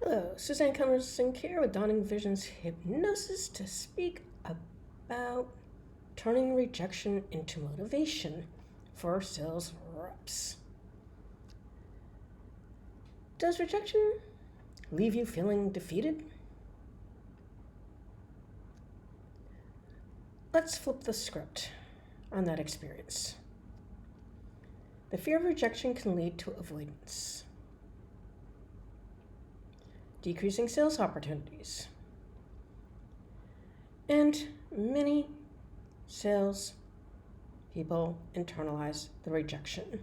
Hello, Suzanne Conversing here with Dawning Visions Hypnosis to speak about turning rejection into motivation for sales reps. Does rejection leave you feeling defeated? Let's flip the script on that experience. The fear of rejection can lead to avoidance, decreasing sales opportunities, and many sales people internalize the rejection.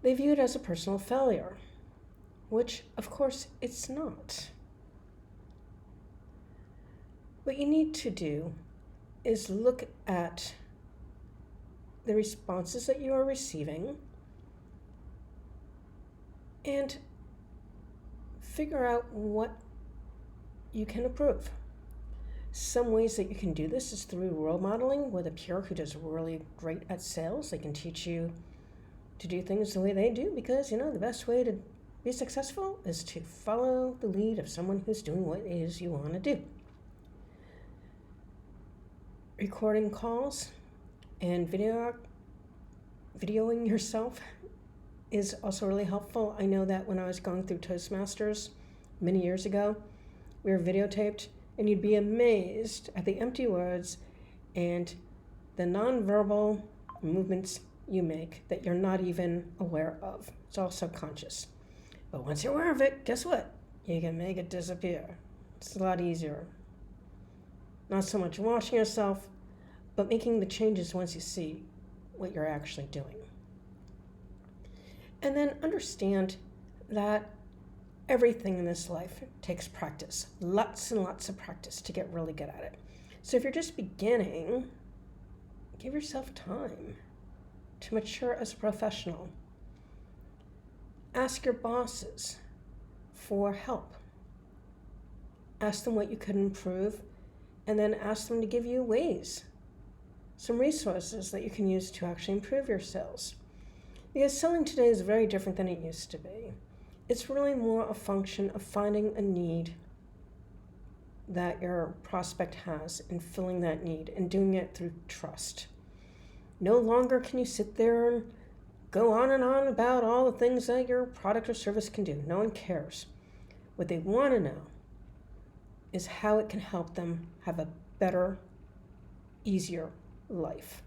They view it as a personal failure, which of course it's not. What you need to do is look at the responses that you are receiving and figure out what you can improve. Some ways that you can do this is through role modeling with a peer who does really great at sales. They can teach you to do things the way they do because, the best way to be successful is to follow the lead of someone who's doing what it is you want to do. Recording calls and videoing yourself is also really helpful. I know that when I was going through Toastmasters many years ago, we were videotaped, and you'd be amazed at the empty words and the nonverbal movements you make that you're not even aware of. It's all subconscious. But once you're aware of it, guess what? You can make it disappear. It's a lot easier. Not so much watching yourself, but making the changes once you see what you're actually doing. And then understand that everything in this life takes practice, lots and lots of practice to get really good at it. So if you're just beginning, give yourself time to mature as a professional. Ask your bosses for help. Ask them what you could improve, and then ask them to give you ways, some resources that you can use to actually improve your sales. Because selling today is very different than it used to be. It's really more a function of finding a need that your prospect has and filling that need and doing it through trust. No longer can you sit there and go on and on about all the things that your product or service can do. No one cares. What they want to know is how it can help them have a better, easier life.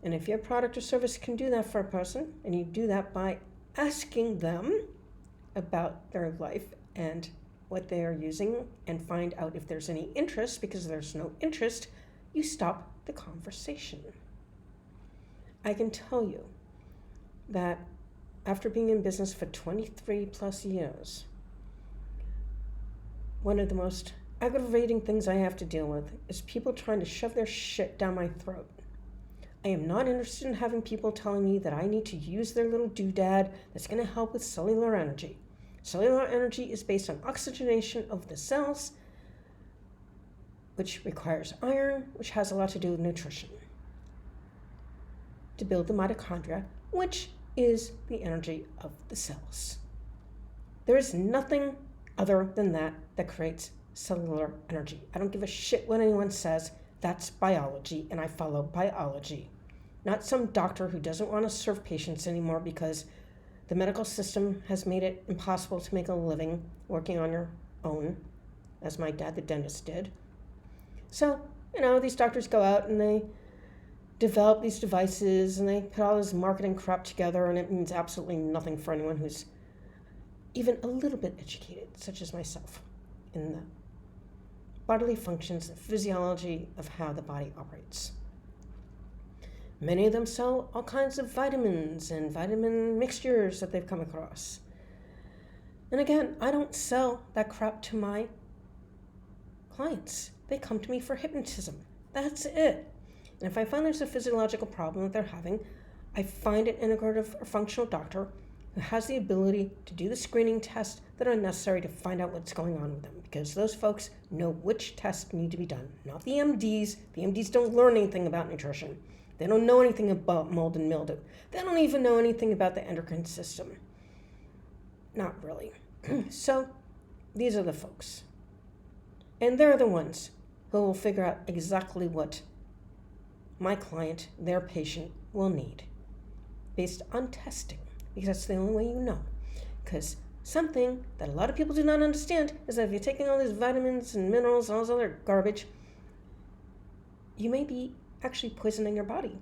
And if your product or service can do that for a person, and you do that by asking them about their life and what they are using and find out if there's any interest, because if there's no interest, you stop the conversation. I can tell you that after being in business for 23 plus years, one of the most aggravating things I have to deal with is people trying to shove their shit down my throat. I am not interested in having people telling me that I need to use their little doodad that's going to help with cellular energy. Cellular energy is based on oxygenation of the cells, which requires iron, which has a lot to do with nutrition, to build the mitochondria, which is the energy of the cells. There is nothing other than that creates cellular energy. I don't give a shit what anyone says. That's biology, and I follow biology. Not some doctor who doesn't want to serve patients anymore because the medical system has made it impossible to make a living working on your own, as my dad, the dentist, did. So, these doctors go out and they develop these devices and they put all this marketing crap together, and it means absolutely nothing for anyone who's even a little bit educated, such as myself, in the bodily functions, the physiology of how the body operates. Many of them sell all kinds of vitamins and vitamin mixtures that they've come across. And again, I don't sell that crap to my clients. They come to me for hypnotism. That's it. And if I find there's a physiological problem that they're having, I find an integrative or functional doctor who has the ability to do the screening tests that are necessary to find out what's going on with them, because those folks know which tests need to be done, not the MDs. The MDs don't learn anything about nutrition. They don't know anything about mold and mildew. They don't even know anything about the endocrine system. not really. So these are the folks. And they're the ones who will figure out exactly what my client, their patient, will need based on testing, because that's the only way you know. Because something that a lot of people do not understand is that if you're taking all these vitamins and minerals and all this other garbage, you may be actually poisoning your body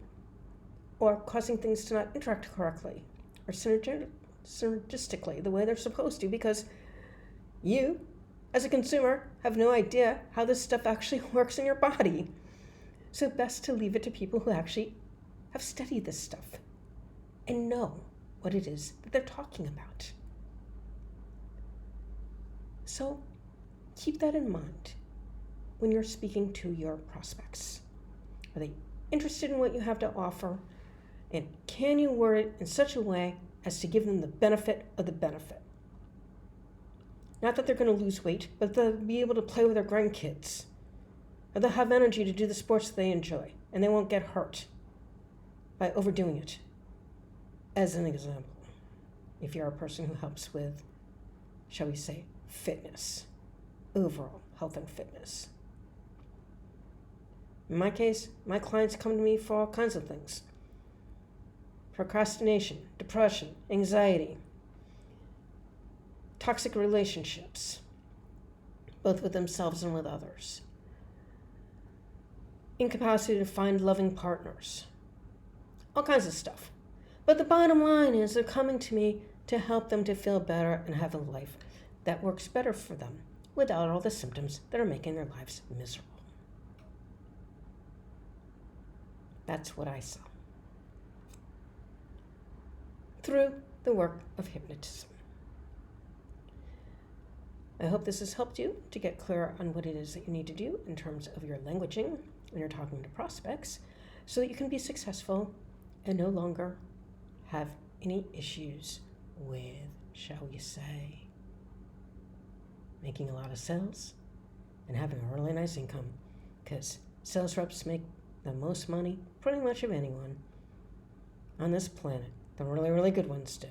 or causing things to not interact correctly or synergistically the way they're supposed to, because you, as a consumer, have no idea how this stuff actually works in your body. So best to leave it to people who actually have studied this stuff and know what it is that they're talking about. So keep that in mind when you're speaking to your prospects. Are they interested in what you have to offer? And can you word it in such a way as to give them the benefit of the benefit? Not that they're going to lose weight, but they'll be able to play with their grandkids. Or they'll have energy to do the sports they enjoy, and they won't get hurt by overdoing it. As an example, if you're a person who helps with, shall we say, fitness, overall health and fitness. In my case, my clients come to me for all kinds of things. Procrastination, depression, anxiety, toxic relationships, both with themselves and with others, incapacity to find loving partners, all kinds of stuff. But the bottom line is they're coming to me to help them to feel better and have a life that works better for them without all the symptoms that are making their lives miserable. That's what I saw through the work of hypnotism. I hope this has helped you to get clear on what it is that you need to do in terms of your languaging when you're talking to prospects, so that you can be successful and no longer have any issues with, shall we say, making a lot of sales and having a really nice income, because sales reps make the most money pretty much of anyone on this planet. The really, really good ones do.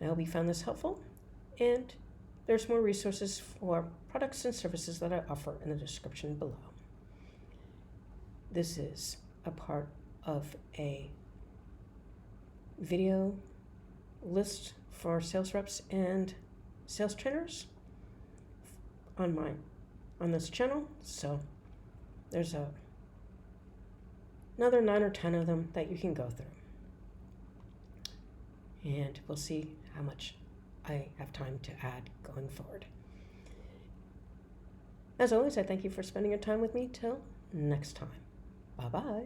I hope you found this helpful, and there's more resources for products and services that I offer in the description below. This is a part of a video list for sales reps and sales trainers on this channel. So there's another 9 or 10 of them that you can go through. And we'll see how much I have time to add going forward. As always, I thank you for spending your time with me. Till next time. Bye-bye.